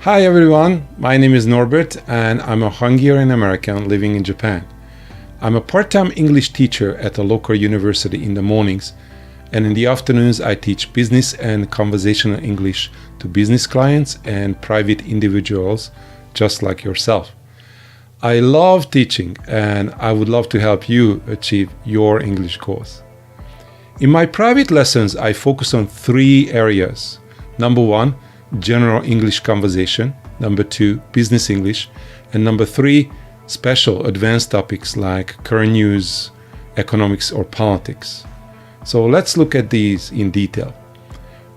Hi everyone, my name is Norbert and I'm a Hungarian American living in Japan. I'm a part-time English teacher at a local university in the mornings, and in the afternoons I teach business and conversational English to business clients and private individuals just like yourself. I love teaching and I would love to help you achieve your English goals. In my private lessons, I focus on 3 areas. Number 1, general English conversation. Number 2, business English. And number 3, special advanced topics like current news, economics, or politics. So let's look at these in detail.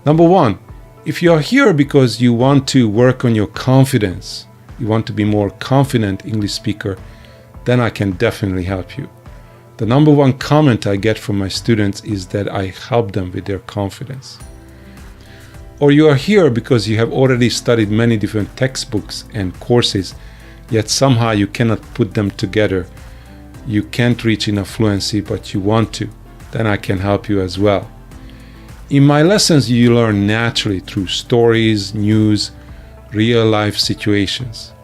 Number 1, if you are here because you want to work on your confidence, you want to be more confident English speaker, then I can definitely help you. The number 1 comment I get from my students is that I help them with their confidence. Or you are here because you have already studied many different textbooks and courses, yet somehow you cannot put them together. You can't reach enough fluency, but you want to. Then I can help you as well. In my lessons, you learn naturally through stories, news, real-life situations.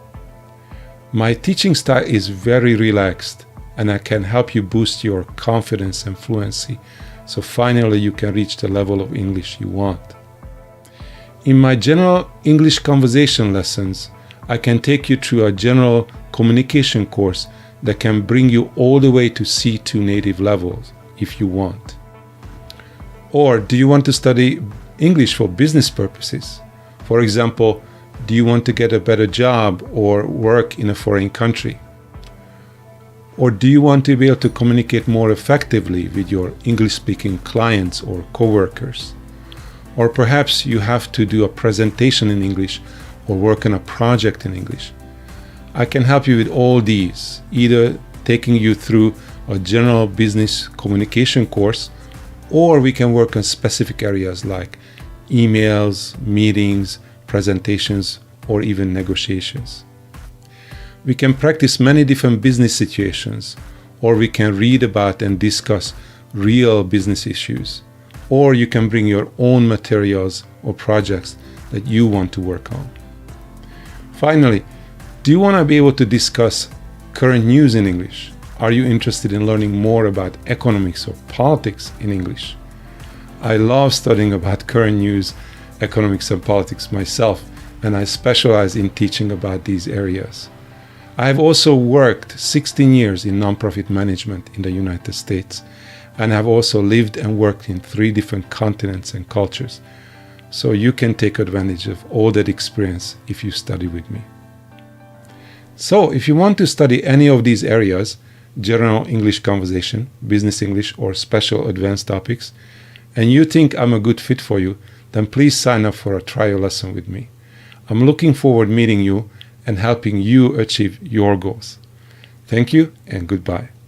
My teaching style is very relaxed, and I can help you boost your confidence and fluency, so finally you can reach the level of English you want. In my general English conversation lessons, I can take you through a general communication course that can bring you all the way to C2 native levels if you want. Or do you want to study English for business purposes? For example, do you want to get a better job or work in a foreign country? Or do you want to be able to communicate more effectively with your English-speaking clients or coworkers? Or perhaps you have to do a presentation in English or work on a project in English. I can help you with all these, either taking you through a general business communication course, or we can work on specific areas like emails, meetings, presentations, or even negotiations. We can practice many different business situations, or we can read about and discuss real business issues. Or you can bring your own materials or projects that you want to work on. Finally, do you want to be able to discuss current news in English? Are you interested in learning more about economics or politics in English? I love studying about current news, economics, and politics myself, and I specialize in teaching about these areas. I have also worked 16 years in nonprofit management in the United States, and have also lived and worked in 3 different continents and cultures. So you can take advantage of all that experience if you study with me. So if you want to study any of these areas, general English conversation, business English, or special advanced topics, and you think I'm a good fit for you, then please sign up for a trial lesson with me. I'm looking forward to meeting you and helping you achieve your goals. Thank you and goodbye.